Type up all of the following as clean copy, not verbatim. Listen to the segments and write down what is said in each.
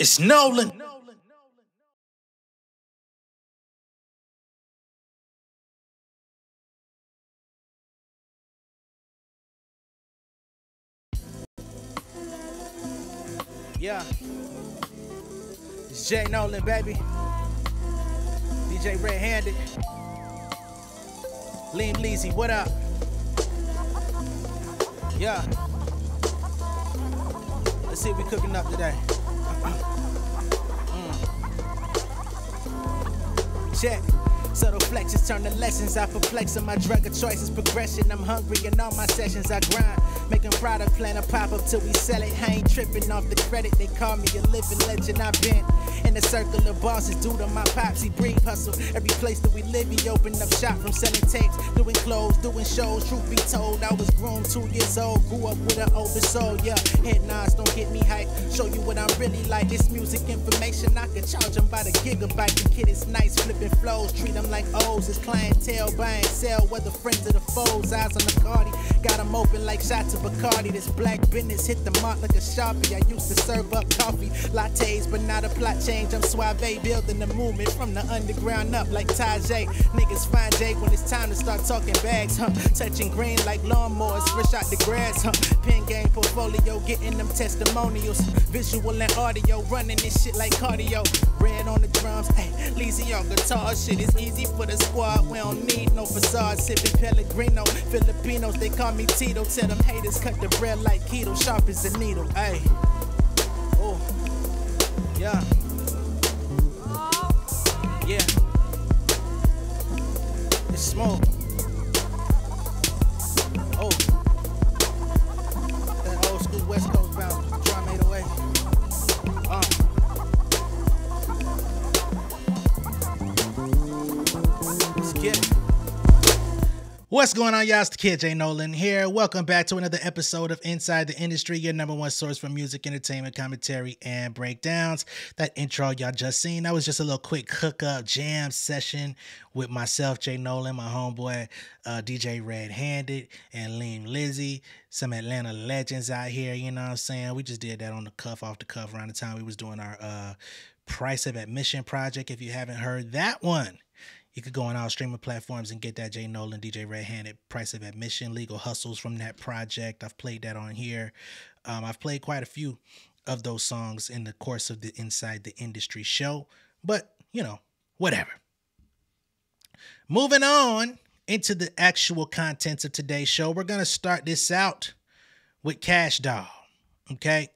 It's Nolan. Yeah. It's J Nolan, baby. DJ Red Handed. Lean Leezy, what up? Yeah. Let's see what we cooking up today. Check. Subtle flexes turn the lessons I perplex on my drug of choices progression. I'm hungry in all my sessions I grind. Making product plan to pop up till we sell it. I ain't tripping off the credit. They call me a living legend. I've been in the circle of bosses due to my pops. He breed hustle. Every place that we live, he opened up shop from selling tapes, doing clothes, doing shows. Truth be told, I was grown 2 years old. Grew up with an older soul. Yeah, head nods don't get me hype. Show you what I'm really like. This music information I can charge them by the gigabyte. The kid is nice, flipping flows. Treat them like O's. His clientele buy and sell, whether friends or the foes. Eyes on the cardi, got them open like shots of Bacardi. This black business hit the mark like a Sharpie. I used to serve up coffee, lattes, but not a plot change. I'm suave, building the movement from the underground up like Tajay. Niggas find Jay when it's time to start talking bags, huh? Touching green like lawnmowers, fresh out the grass, huh? Pen game portfolio, getting them testimonials. Visual and audio, running this shit like cardio. Red on the drums, hey, Lizzo on guitar. Shit is easy for the squad, we don't need no facade. Sipping Pellegrino, Filipinos, they call me Tito. Tell them haters cut the bread like keto, sharp as a needle, hey. Oh, yeah. Yeah. It's smoke. Oh. That old school West Coast bound, drum 808. Let's get it. What's going on, y'all? It's the kid J Nolan here. Welcome back to another episode of Inside the Industry, your number one source for music, entertainment, commentary, and breakdowns. That intro y'all just seen, that was just a little quick hookup jam session with myself, J Nolan, my homeboy, DJ Red Handed, and Lean Lizzy, some Atlanta legends out here, you know what I'm saying? We just did that on the cuff, off the cuff, around the time we was doing our price of admission project. If you haven't heard that one, you could go on our streaming platforms and get that J Nolan, DJ Red Handed, price of admission, legal hustles from that project. I've played that on here. I've played quite a few of those songs in the course of the Inside the Industry show, but you know, whatever. Moving on into the actual contents of today's show, we're going to start this out with Kash Doll. Okay.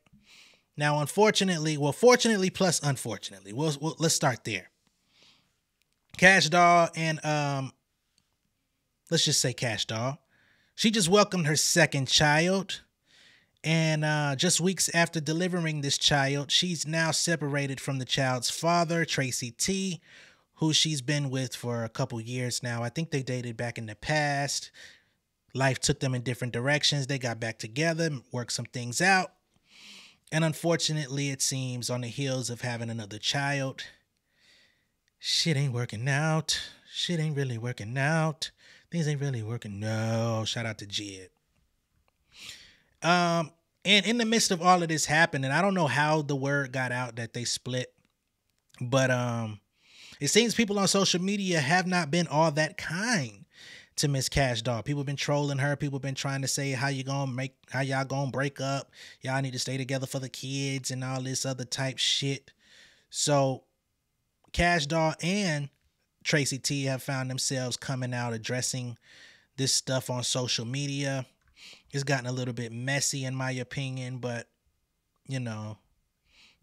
Now, unfortunately, well, fortunately plus unfortunately, let's start there. Kash Doll and let's just say Kash Doll. She just welcomed her second child, and just weeks after delivering this child, she's now separated from the child's father, Tracy T, who she's been with for a couple years now. I think they dated back in the past. Life took them in different directions. They got back together, worked some things out, and unfortunately, it seems on the heels of having another child, shit ain't working out. Shit ain't really working out. Things ain't really working. No. Shout out to Jid. And in the midst of all of this happening, I don't know how the word got out that they split, but it seems people on social media have not been all that kind to Miss Kash Doll. People have been trolling her. People have been trying to say how y'all gonna break up. Y'all need to stay together for the kids and all this other type shit. So Kash Doll and Tracy T have found themselves coming out addressing this stuff on social media. It's gotten a little bit messy in my opinion, but you know,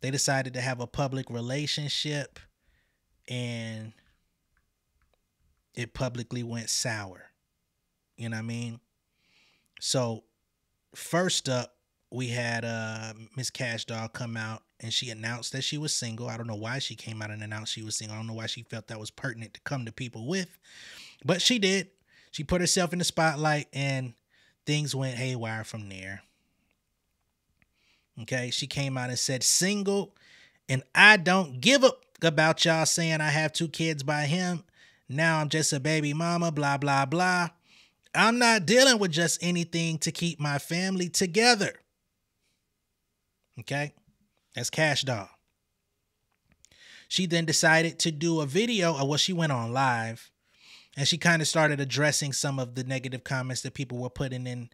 they decided to have a public relationship and it publicly went sour. You know what I mean? So first up, we had Miss Kash Doll come out and she announced that she was single. I don't know why she came out and announced she was single. I don't know why she felt that was pertinent to come to people with, but she did. She put herself in the spotlight and things went haywire from there. Okay, she came out and said, single, and I don't give a about y'all saying I have 2 kids by him. Now I'm just a baby mama, blah, blah, blah. I'm not dealing with just anything to keep my family together. Okay? That's Kash Doll. she then decided to do a video, or well, she went on live, and she kind of started addressing some of the negative comments that people were putting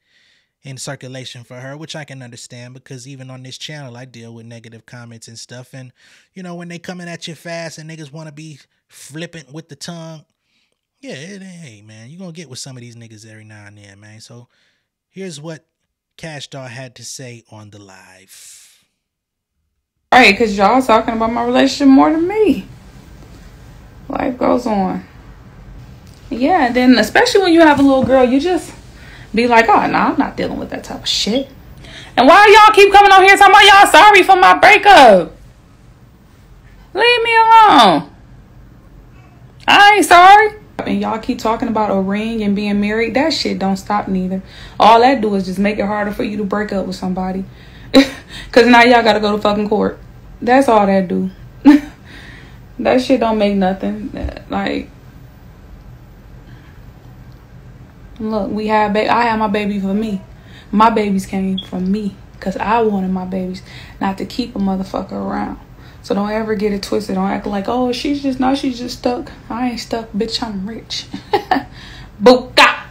in circulation for her, which I can understand, because even on this channel, I deal with negative comments and stuff. And, you know, when they coming at you fast and niggas want to be flippant with the tongue, yeah, hey, man, you going to get with some of these niggas every now and then, man. So here's what Kash Doll had to say on the live. Right, because y'all talking about my relationship more than me. Life goes on. Yeah, and then especially when you have a little girl, you just be like, oh, no, I'm not dealing with that type of shit. And why y'all keep coming on here talking about y'all sorry for my breakup? Leave me alone. I ain't sorry. And y'all keep talking about a ring and being married. That shit don't stop neither. All that do is just make it harder for you to break up with somebody. Because now y'all got to go to fucking court. That's all that do. That shit don't make nothing. Like, look, I had my baby for me. My babies came from me. Because I wanted my babies not to keep a motherfucker around. So don't ever get it twisted. Don't act like, oh, she's just stuck. I ain't stuck, bitch, I'm rich. Buka.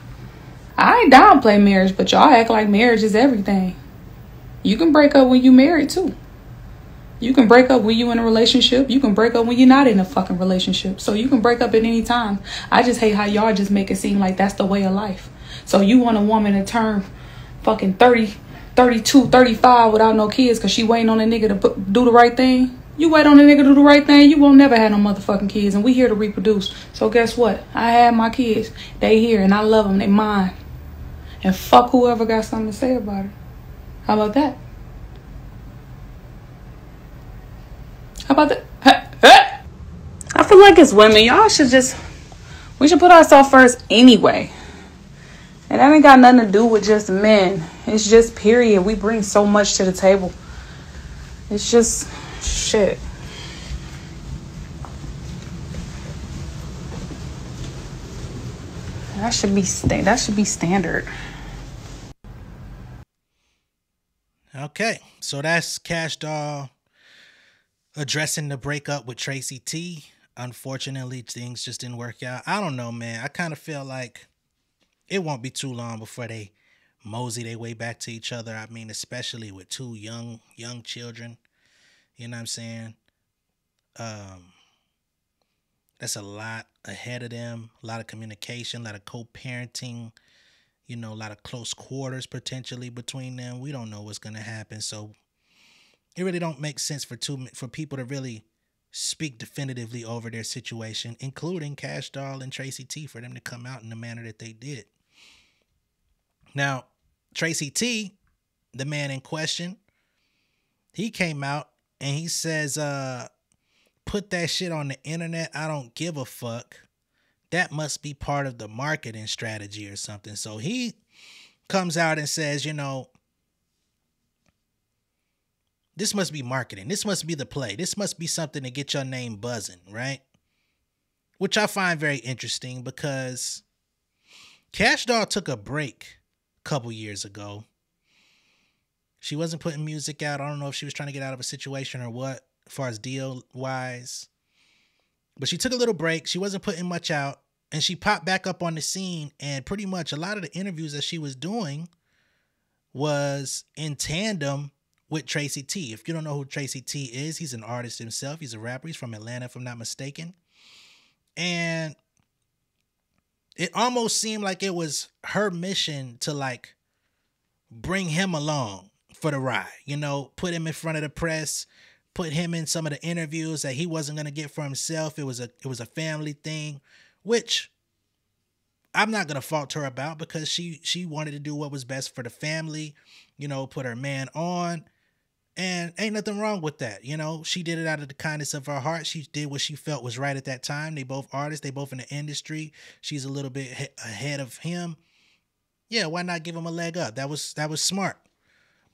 I ain't downplay marriage, but y'all act like marriage is everything. You can break up when you married too. You can break up when you in a relationship. You can break up when you're not in a fucking relationship. So you can break up at any time. I just hate how y'all just make it seem like that's the way of life. So you want a woman to turn fucking 30, 32, 35 without no kids because she waiting on a nigga to do the right thing? You wait on a nigga to do the right thing, you won't never have no motherfucking kids. And we here to reproduce. So guess what? I had my kids. They here and I love them. They mine. And fuck whoever got something to say about it. How about that? How about that? I feel like as women, y'all should we should put ourselves first anyway. And that ain't got nothing to do with just men. It's just period. We bring so much to the table. It's just shit. That should be standard. Okay, so that's Kash Doll addressing the breakup with Tracy T. Unfortunately, things just didn't work out. I don't know, man. I kind of feel like it won't be too long before they mosey their way back to each other. I mean, especially with two young children. You know what I'm saying? That's a lot ahead of them. A lot of communication, a lot of co-parenting. You know, a lot of close quarters potentially between them. We don't know what's going to happen. So it really don't make sense for people to really speak definitively over their situation, including Kash Doll and Tracy T, for them to come out in the manner that they did. Now, Tracy T, the man in question, he came out and he says, put that shit on the internet. I don't give a fuck. That must be part of the marketing strategy or something. So he comes out and says, you know, this must be marketing. This must be the play. This must be something to get your name buzzing, right? Which I find very interesting because Kash Doll took a break a couple years ago. She wasn't putting music out. I don't know if she was trying to get out of a situation or what, as far as deal-wise. But she took a little break. She wasn't putting much out. And she popped back up on the scene. And pretty much a lot of the interviews that she was doing was in tandem with Tracy T. If you don't know who Tracy T is, he's an artist himself. He's a rapper. He's from Atlanta, if I'm not mistaken. And it almost seemed like it was her mission to, like, bring him along for the ride. You know, put him in front of the press, put him in some of the interviews that he wasn't going to get for himself. It was a family thing, which I'm not going to fault her about because she wanted to do what was best for the family, you know, put her man on. And ain't nothing wrong with that. You know, she did it out of the kindness of her heart. She did what she felt was right at that time. They both artists. They both in the industry. She's a little bit ahead of him. Yeah, why not give him a leg up? That was smart.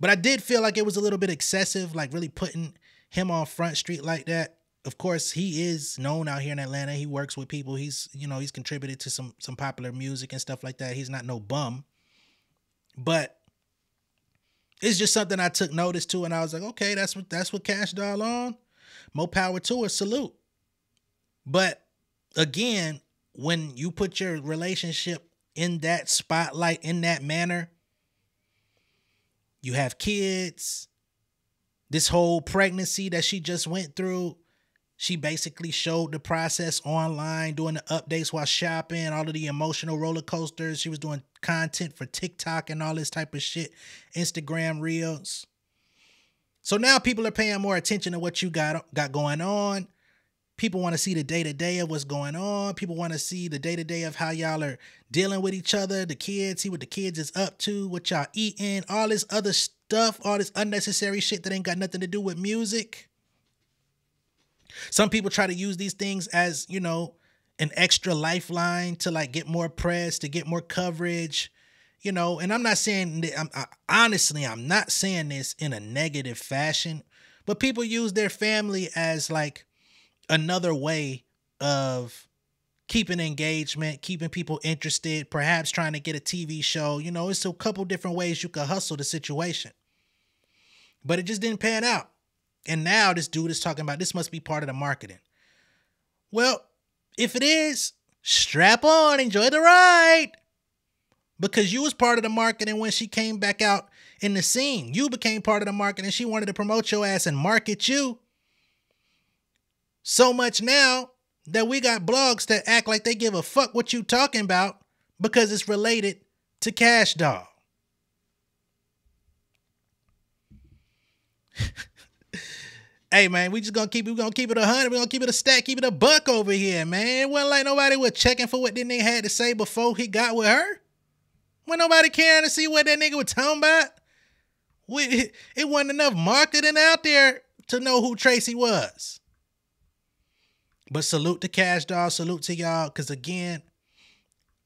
But I did feel like it was a little bit excessive, like really putting him on Front Street like that. Of course, he is known out here in Atlanta. He works with people. He's contributed to some popular music and stuff like that. He's not no bum. But it's just something I took notice to, and I was like, okay, that's what Kash Doll on. More power to her. Salute. But again, when you put your relationship in that spotlight, in that manner, you have kids, this whole pregnancy that she just went through, she basically showed the process online, doing the updates while shopping, all of the emotional roller coasters. She was doing content for TikTok and all this type of shit, Instagram Reels. So now people are paying more attention to what you got going on. People want to see the day-to-day of what's going on. People want to see the day-to-day of how y'all are dealing with each other, the kids, see what the kids is up to, what y'all eating, all this other stuff, all this unnecessary shit that ain't got nothing to do with music. Some people try to use these things as, you know, an extra lifeline to like get more press, to get more coverage, you know. And I'm not saying that, I'm not saying this in a negative fashion, but people use their family as like another way of keeping engagement, keeping people interested, perhaps trying to get a TV show. You know, it's a couple different ways you could hustle the situation. But it just didn't pan out. And now this dude is talking about this must be part of the marketing. Well, if it is, strap on, enjoy the ride. Because you was part of the marketing when she came back out in the scene. You became part of the marketing. She wanted to promote your ass and market you. So much now that we got blogs that act like they give a fuck what you talking about because it's related to Kash Doll. Hey man, we gonna keep it 100. We gonna keep it a stack, keep it a buck over here, man. It wasn't like nobody was checking for what that nigga had to say before he got with her. Wasn't nobody caring to see what that nigga was talking about. It wasn't enough marketing out there to know who Tracy was. But salute to Kash Doll, salute to y'all, because again,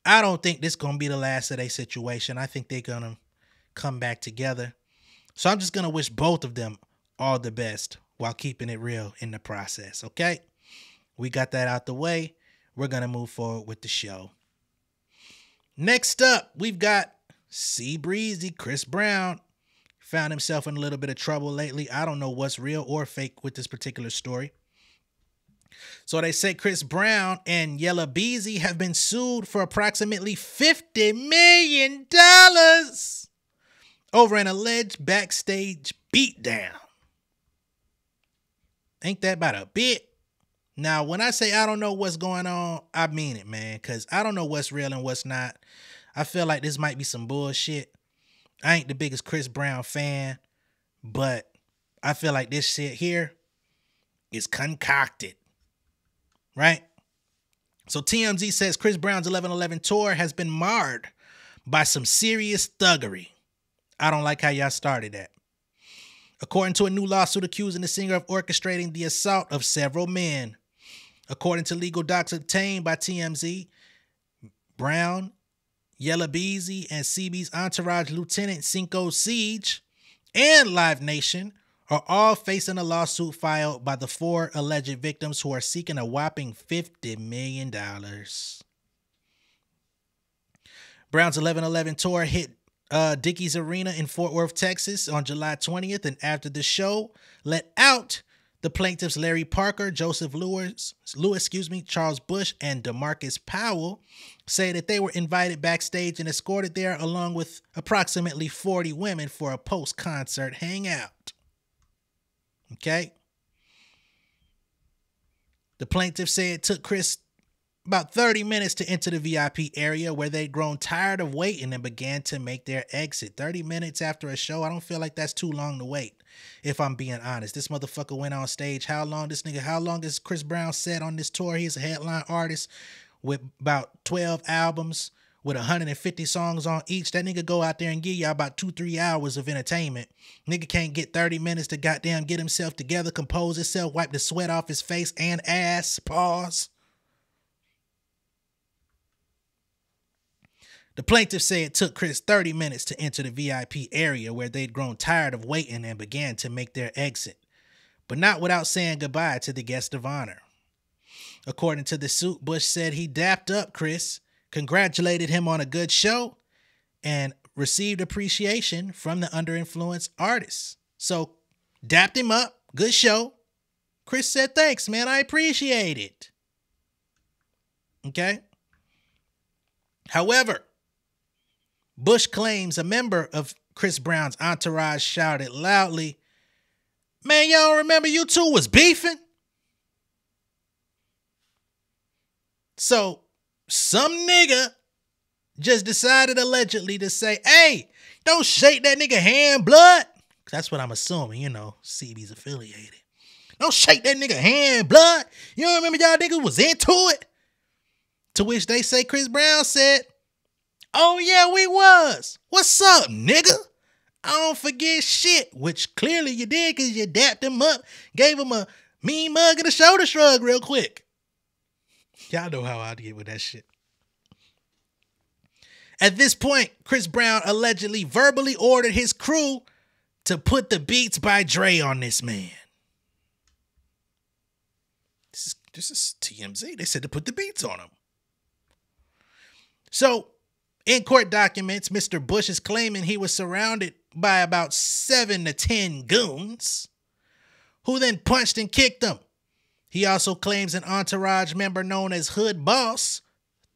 I don't think this gonna be the last of their situation. I think they're gonna come back together. So I'm just gonna wish both of them all the best while keeping it real in the process, okay? We got that out the way. We're gonna move forward with the show. Next up, we've got C Breezy, Chris Brown. Found himself in a little bit of trouble lately. I don't know what's real or fake with this particular story. So they say Chris Brown and Yella Beezy have been sued for approximately $50 million over an alleged backstage beatdown. Ain't that about a bit? Now, when I say I don't know what's going on, I mean it, man, because I don't know what's real and what's not. I feel like this might be some bullshit. I ain't the biggest Chris Brown fan, but I feel like this shit here is concocted. Right? So TMZ says Chris Brown's 11/11 tour has been marred by some serious thuggery. I don't like how y'all started that. According to a new lawsuit accusing the singer of orchestrating the assault of several men. According to legal docs obtained by TMZ, Brown, Yella Beezy, and CB's entourage Lieutenant Cinco Siege and Live Nation are all facing a lawsuit filed by the 4 alleged victims who are seeking a whopping $50 million. Brown's 11/11 tour hit Dickies Arena in Fort Worth, Texas on July 20th, and after the show let out, the plaintiffs Larry Parker, Joseph Lewis, Charles Bush, and DeMarcus Powell say that they were invited backstage and escorted there along with approximately 40 women for a post-concert hangout. Okay. The plaintiffs say it took Chris about 30 minutes to enter the VIP area where they'd grown tired of waiting and began to make their exit. 30 minutes after a show, I don't feel like that's too long to wait, if I'm being honest. This motherfucker went on stage. How long has Chris Brown said on this tour? He's a headline artist with about 12 albums with 150 songs on each. That nigga go out there and give y'all about 2-3 hours of entertainment. Nigga can't get 30 minutes to goddamn get himself together, compose himself, wipe the sweat off his face and ass. Pause. The plaintiffs say it took Chris 30 minutes to enter the VIP area where they'd grown tired of waiting and began to make their exit, but not without saying goodbye to the guest of honor. According to the suit, Bush said he dapped up Chris, congratulated him on a good show, and received appreciation from the under-influence artists. So, dapped him up, good show. Chris said, thanks, man, I appreciate it. Okay? However, Bush claims a member of Chris Brown's entourage shouted loudly, "Man, y'all remember you two was beefing?" So, some nigga just decided allegedly to say, "Hey, don't shake that nigga hand, blood." That's what I'm assuming, CB's affiliated. "Don't shake that nigga hand, blood. You don't remember y'all niggas was into it?" To which they say Chris Brown said, "Oh yeah, we was. What's up, nigga? I don't forget shit," which clearly you did because you dapped him up, gave him a mean mug and a shoulder shrug real quick. Y'all know how I get with that shit. At this point, Chris Brown allegedly verbally ordered his crew to put the beats by Dre on this man. This is TMZ. They said to put the beats on him. So, in court documents, Mr. Bush is claiming he was surrounded by about 7 to 10 goons who then punched and kicked him. He also claims an entourage member known as Hood Boss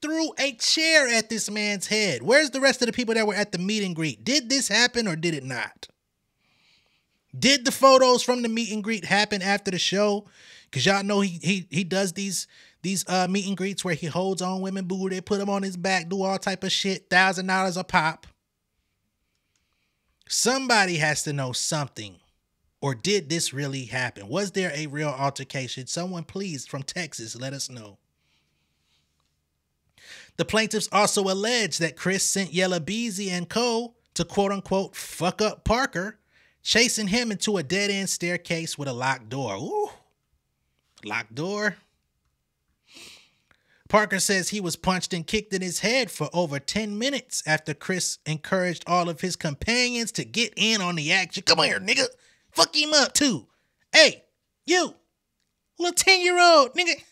threw a chair at this man's head. Where's the rest of the people that were at the meet and greet? Did this happen or did it not? Did the photos from the meet and greet happen after the show? Because y'all know he does these meet and greets where he holds on women booty, put them on his back, do all type of shit, $1,000 a pop. Somebody has to know something. Or did this really happen? Was there a real altercation? Someone please from Texas let us know. The plaintiffs also allege that Chris sent Yella Beezy and co. to quote-unquote fuck up Parker, chasing him into a dead-end staircase with a locked door. Ooh, locked door. Parker says he was punched and kicked in his head for over 10 minutes after Chris encouraged all of his companions to get in on the action. "Come on here, nigga. Fuck him up, too. Hey, you, little 10-year-old, nigga,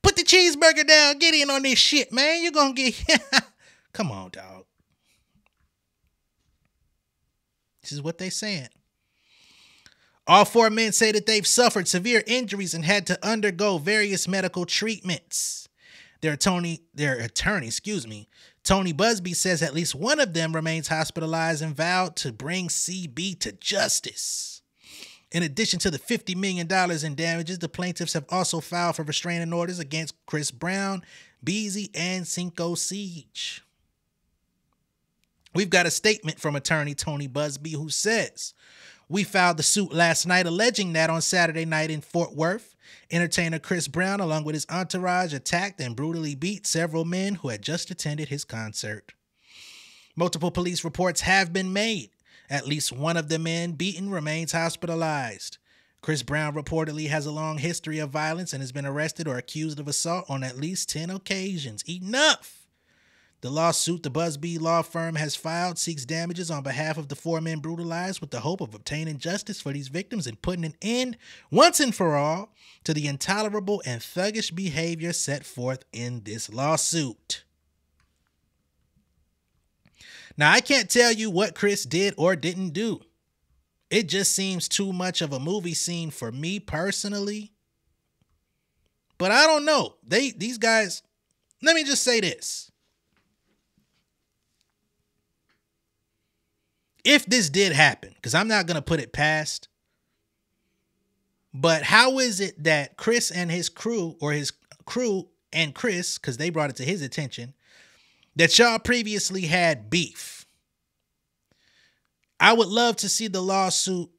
put the cheeseburger down. Get in on this shit, man. You're going to get..." Come on, dog. This is what they saying. All 4 men say that they've suffered severe injuries and had to undergo various medical treatments. Their attorney, Tony Busby, says at least one of them remains hospitalized and vowed to bring CB to justice. In addition to the $50 million in damages, the plaintiffs have also filed for restraining orders against Chris Brown, Beezy, and Cinco Siege. We've got a statement from attorney Tony Busby who says, "We filed the suit last night alleging that on Saturday night in Fort Worth, entertainer Chris Brown, along with his entourage, attacked and brutally beat several men who had just attended his concert. Multiple police reports have been made. At least one of the men beaten remains hospitalized. Chris Brown reportedly has a long history of violence and has been arrested or accused of assault on at least 10 occasions. Enough! The lawsuit the Busby law firm has filed seeks damages on behalf of the 4 men brutalized with the hope of obtaining justice for these victims and putting an end, once and for all, to the intolerable and thuggish behavior set forth in this lawsuit." Now, I can't tell you what Chris did or didn't do. It just seems too much of a movie scene for me personally. But I don't know. These guys, let me just say this. If this did happen, because I'm not going to put it past, but how is it that Chris and his crew, or his crew and Chris, because they brought it to his attention, that y'all previously had beef? I would love to see the lawsuit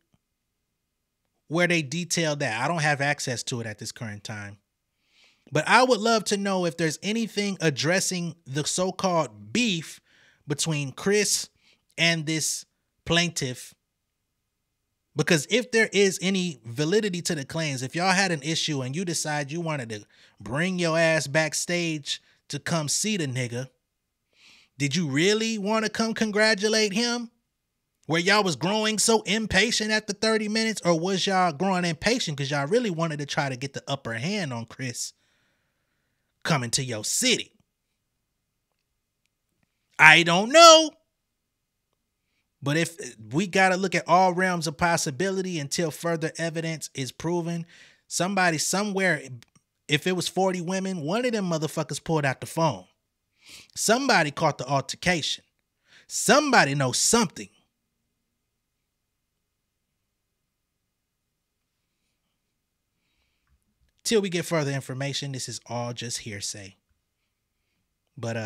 where they detail that. I don't have access to it at this current time. But I would love to know if there's anything addressing the so-called beef between Chris and this plaintiff. Because if there is any validity to the claims, if y'all had an issue and you decide you wanted to bring your ass backstage to come see the nigga, did you really want to come congratulate him? Where y'all was growing so impatient after 30 minutes? Or was y'all growing impatient because y'all really wanted to try to get the upper hand on Chris coming to your city? I don't know. But if we got to look at all realms of possibility until further evidence is proven, somebody somewhere if it was 40 women, one of them motherfuckers pulled out the phone. Somebody caught the altercation. Somebody knows something. Till we get further information, this is all just hearsay. But,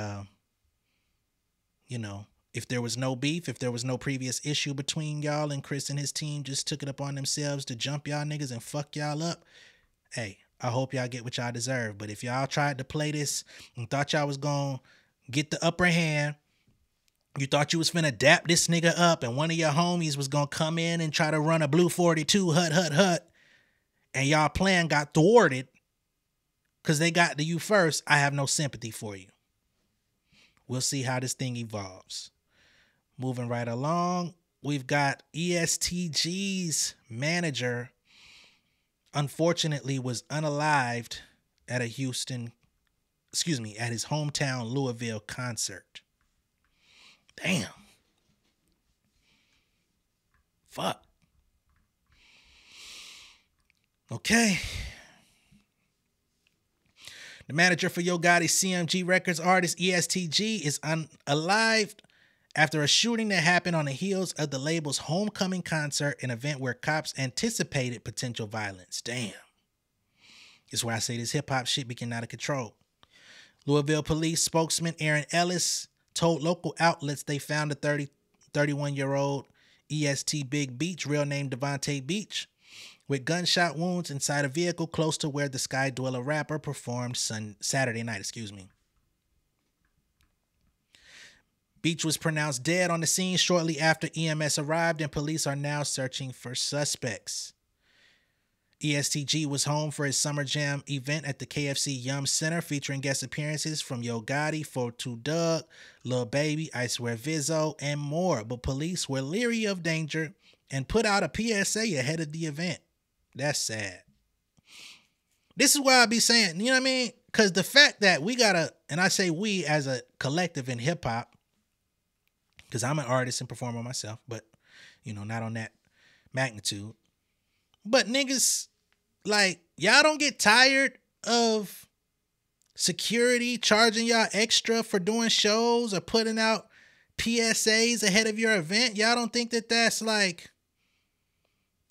if there was no beef, if there was no previous issue between y'all and Chris and his team just took it upon themselves to jump y'all niggas and fuck y'all up, hey, I hope y'all get what y'all deserve. But if y'all tried to play this and thought y'all was gonna get the upper hand, you thought you was finna dap this nigga up and one of your homies was gonna come in and try to run a blue 42 hut, and y'all plan got thwarted because they got to you first, I have no sympathy for you. We'll see how this thing evolves. Moving right along, we've got ESTG's manager, unfortunately, was unalived at his hometown Louisville concert. Damn. Fuck. Okay. The manager for Yo Gotti's CMG Records artist ESTG is unalived after a shooting that happened on the heels of the label's homecoming concert, an event where cops anticipated potential violence. Damn. This is why I say this hip-hop shit be getting out of control. Louisville police spokesman Aaron Ellis told local outlets they found the 31-year-old EST Big Beach, real name Devontae Beach, with gunshot wounds inside a vehicle close to where the Sky Dweller rapper performed Saturday night. Beach was pronounced dead on the scene shortly after EMS arrived, and police are now searching for suspects. ESTG was home for his Summer Jam event at the KFC Yum Center, featuring guest appearances from Yo Gotti, 42 Doug, Lil Baby, I Swear Vizzo, and more. But police were leery of danger and put out a PSA ahead of the event. That's sad. This is why I be saying, you know what I mean? Because the fact that we gotta, and I say we as a collective in hip hop, because I'm an artist and performer myself, but, not on that magnitude. But niggas, like, y'all don't get tired of security charging y'all extra for doing shows or putting out PSAs ahead of your event? Y'all don't think that that's, like,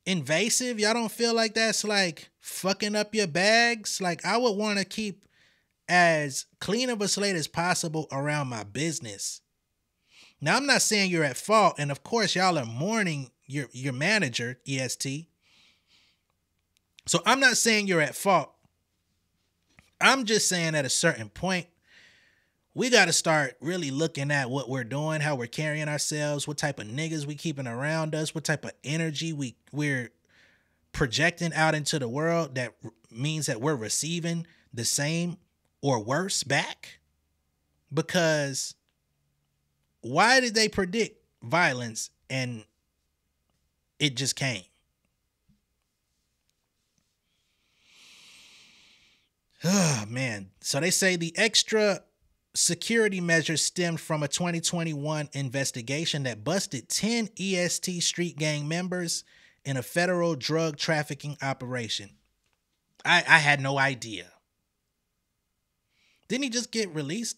invasive? Y'all don't feel like that's, like, fucking up your bags? Like, I would want to keep as clean of a slate as possible around my business. Now, I'm not saying you're at fault, and of course, y'all are mourning your manager, EST. So I'm not saying you're at fault. I'm just saying at a certain point, we got to start really looking at what we're doing, how we're carrying ourselves, what type of niggas we keeping around us, what type of energy we're projecting out into the world that means that we're receiving the same or worse back. Because why did they predict violence and it just came? Oh, man. So they say the extra security measures stemmed from a 2021 investigation that busted 10 EST street gang members in a federal drug trafficking operation. I had no idea. Didn't he just get released?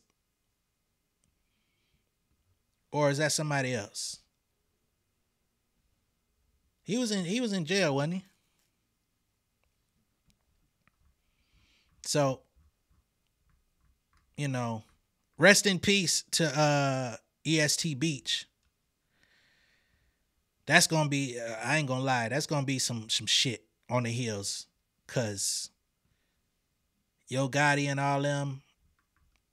Or is that somebody else? He was in jail, wasn't he? So, rest in peace to EST Beach. That's going to be, I ain't going to lie, that's going to be some shit on the heels. Because Yo Gotti and all them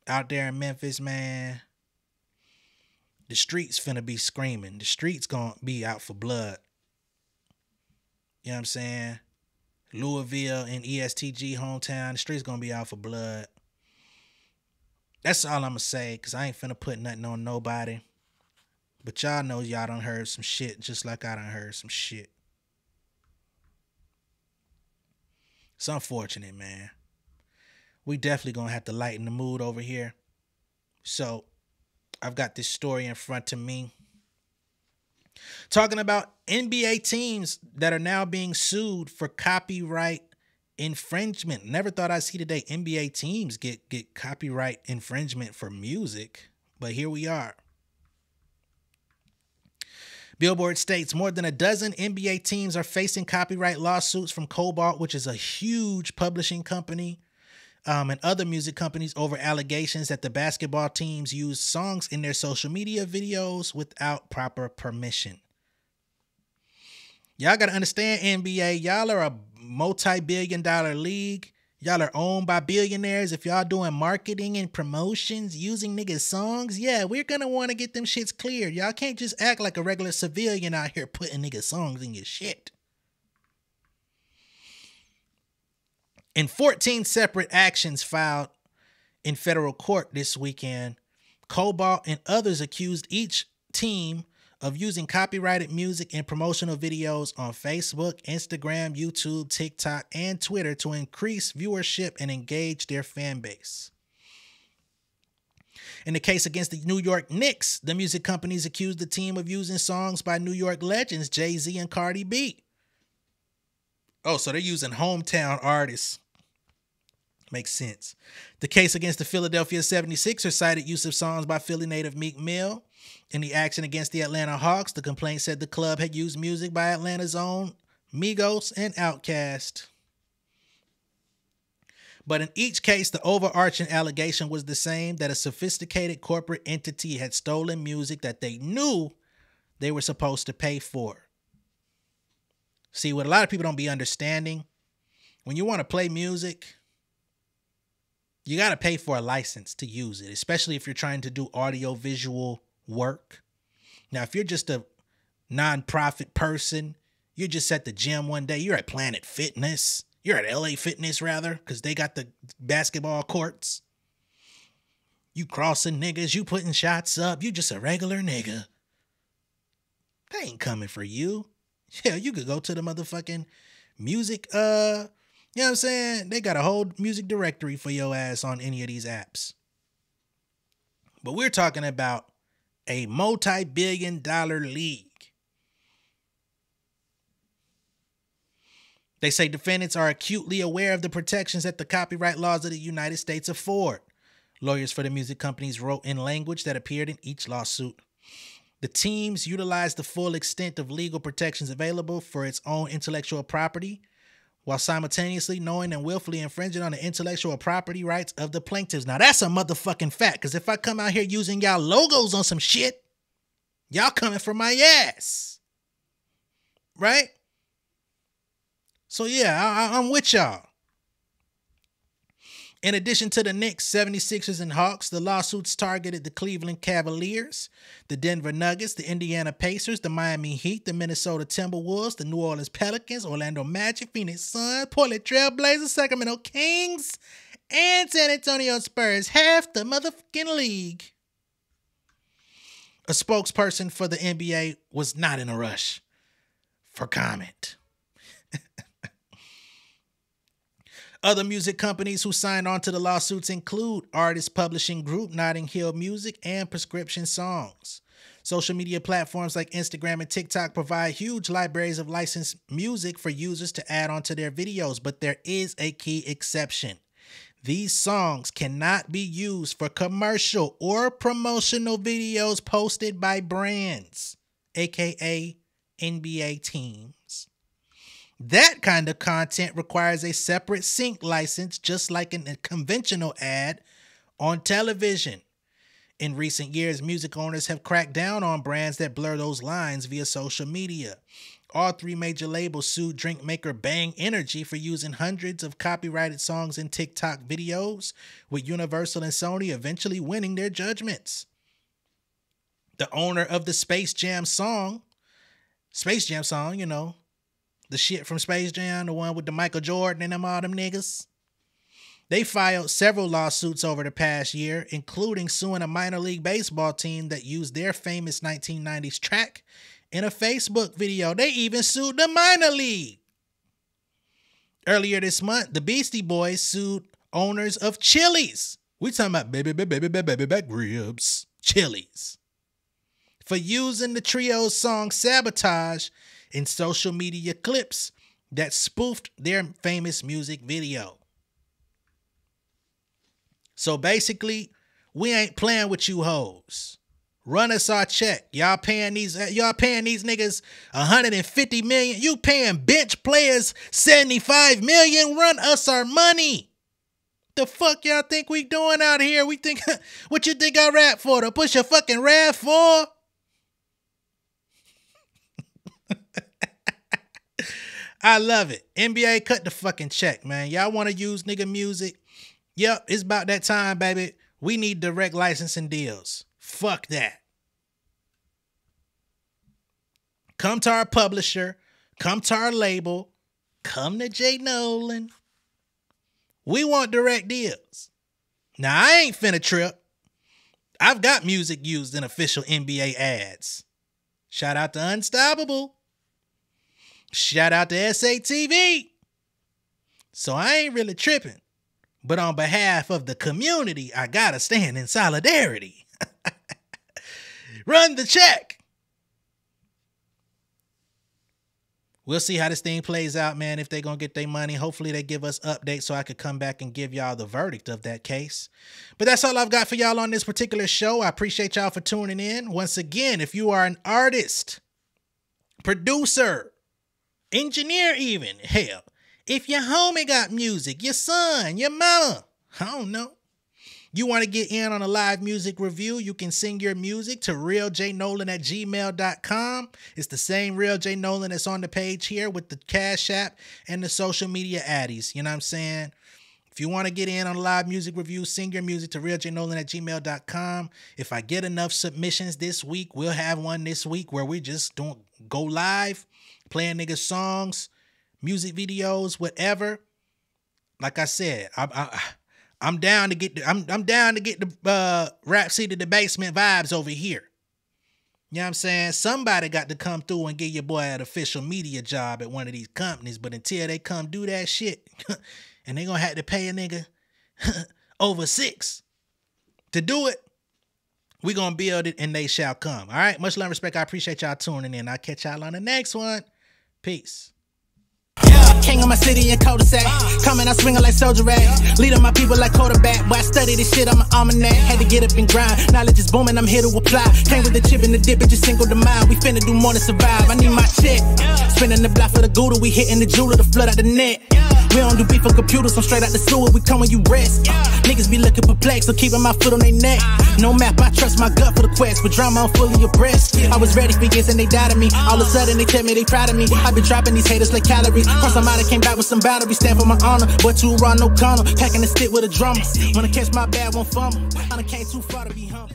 out there in Memphis, man, the streets finna be screaming. The streets going to be out for blood. You know what I'm saying? Louisville and ESTG hometown, the streets gonna be out for blood. That's all I'm gonna say, because I ain't finna put nothing on nobody. But y'all know y'all done heard some shit just like I done heard some shit. It's unfortunate, man. We definitely gonna have to lighten the mood over here. So, I've got this story in front of me talking about NBA teams that are now being sued for copyright infringement. Never thought I'd see today NBA teams get copyright infringement for music, but here we are. Billboard states more than a dozen NBA teams are facing copyright lawsuits from Cobalt, which is a huge publishing company, and other music companies over allegations that the basketball teams use songs in their social media videos without proper permission. Y'all got to understand, NBA, y'all are a multi-billion-dollar league. Y'all are owned by billionaires. If y'all doing marketing and promotions using niggas' songs, yeah, we're going to want to get them shits cleared. Y'all can't just act like a regular civilian out here putting niggas' songs in your shit. In 14 separate actions filed in federal court this weekend, Cobalt and others accused each team of using copyrighted music in promotional videos on Facebook, Instagram, YouTube, TikTok, and Twitter to increase viewership and engage their fan base. In the case against the New York Knicks, the music companies accused the team of using songs by New York legends Jay-Z and Cardi B. Oh, so they're using hometown artists. Makes sense. The case against the Philadelphia 76ers cited use of songs by Philly native Meek Mill. In the action against the Atlanta Hawks, the complaint said the club had used music by Atlanta's own Migos and Outkast. But in each case, the overarching allegation was the same, that a sophisticated corporate entity had stolen music that they knew they were supposed to pay for. See, what a lot of people don't be understanding, when you want to play music, you got to pay for a license to use it, especially if you're trying to do audio-visual work. Now, if you're just a non-profit person, you're just at the gym one day, you're at Planet Fitness, you're at LA Fitness rather, because they got the basketball courts. You crossing niggas, you putting shots up, you just a regular nigga. They ain't coming for you. Yeah, you could go to the motherfucking music, you know what I'm saying? They got a whole music directory for your ass on any of these apps. But we're talking about a multi-billion-dollar league. They say defendants are acutely aware of the protections that the copyright laws of the United States afford. Lawyers for the music companies wrote in language that appeared in each lawsuit. The teams utilize the full extent of legal protections available for its own intellectual property, while simultaneously knowing and willfully infringing on the intellectual property rights of the plaintiffs. Now, that's a motherfucking fact, because if I come out here using y'all logos on some shit, y'all coming for my ass. Right? So, yeah, I'm with y'all. In addition to the Knicks, 76ers, and Hawks, the lawsuits targeted the Cleveland Cavaliers, the Denver Nuggets, the Indiana Pacers, the Miami Heat, the Minnesota Timberwolves, the New Orleans Pelicans, Orlando Magic, Phoenix Suns, Portland Trail Blazers, Sacramento Kings, and San Antonio Spurs. Half the motherfucking league. A spokesperson for the NBA was not in a rush for comment. Other music companies who signed on to the lawsuits include artist publishing group Notting Hill Music and Prescription Songs. Social media platforms like Instagram and TikTok provide huge libraries of licensed music for users to add onto their videos, but there is a key exception. These songs cannot be used for commercial or promotional videos posted by brands, aka NBA teams. That kind of content requires a separate sync license, just like a conventional ad on television. In recent years, music owners have cracked down on brands that blur those lines via social media. All three major labels sued drink maker Bang Energy for using hundreds of copyrighted songs in TikTok videos, with Universal and Sony eventually winning their judgments. The owner of the Space Jam song, you know, the shit from Space Jam, the one with the Michael Jordan and all them niggas. They filed several lawsuits over the past year, including suing a minor league baseball team that used their famous 1990s track in a Facebook video. They even sued the minor league. Earlier this month, the Beastie Boys sued owners of Chili's. We talking about baby back ribs. Chili's. For using the trio's song Sabotage in social media clips that spoofed their famous music video. So basically, we ain't playing with you hoes. Run us our check. Y'all paying these niggas 150 million. You paying bench players 75 million. Run us our money. The fuck y'all think we doing out here? We think what you think I rap for? To push a fucking rap for? I love it. NBA, cut the fucking check, man. Y'all want to use nigga music? Yep, it's about that time, baby. We need direct licensing deals. Fuck that. Come to our publisher. Come to our label. Come to J Nolan. We want direct deals. Now, I ain't finna trip. I've got music used in official NBA ads. Shout out to Unstoppable. Shout out to SATV. So I ain't really tripping. But on behalf of the community, I gotta stand in solidarity. Run the check. We'll see how this thing plays out, man, if they're going to get their money. Hopefully they give us updates so I could come back and give y'all the verdict of that case. But that's all I've got for y'all on this particular show. I appreciate y'all for tuning in. Once again, if you are an artist, producer, engineer even, hell, if your homie got music, your son, your mama, I don't know. You want to get in on a live music review, you can sing your music to realjnolan@gmail.com. It's the same Real J Nolan that's on the page here with the Cash App and the social media addies. You know what I'm saying? If you want to get in on a live music review, sing your music to realjnolan@gmail.com. If I get enough submissions this week, we'll have one this week where we just don't go live, playing niggas songs, music videos, whatever. Like I said, I'm down to get the rap seat of the basement vibes over here. You know what I'm saying? Somebody got to come through and give your boy an official media job at one of these companies. But until they come do that shit, and they gonna have to pay a nigga over $6 to do it, we gonna build it and they shall come. All right? Much love and respect. I appreciate y'all tuning in. I'll catch y'all on the next one. Peace. King of my city and cul-de-sac. Coming, I swinging like soldier rag. Leading my people like quarterback. But I study this shit, I'm an almanac. Had to get up and grind. Knowledge is booming, I'm here to apply. Came with the chip and the dip, it just single the mind. We finna do more than survive. I need my check. Spinning the block for the Gouda. We hitting the jeweler to flood out the net. We don't do beef for computers, I'm straight out the sewer. We come when you rest. Niggas be looking perplexed, so keeping my foot on their neck. No map, I trust my gut for the quest. But drama, I'm fully abreast. I was ready for years and they died of me. All of a sudden they tell me they proud of me. I been dropping these haters like calories. Cross some out, came back with some boundaries. Stand for my honor, but you run no corner. Packing the stick with a drummer. Wanna catch my bad, won't fumble. I done came too far to be humble.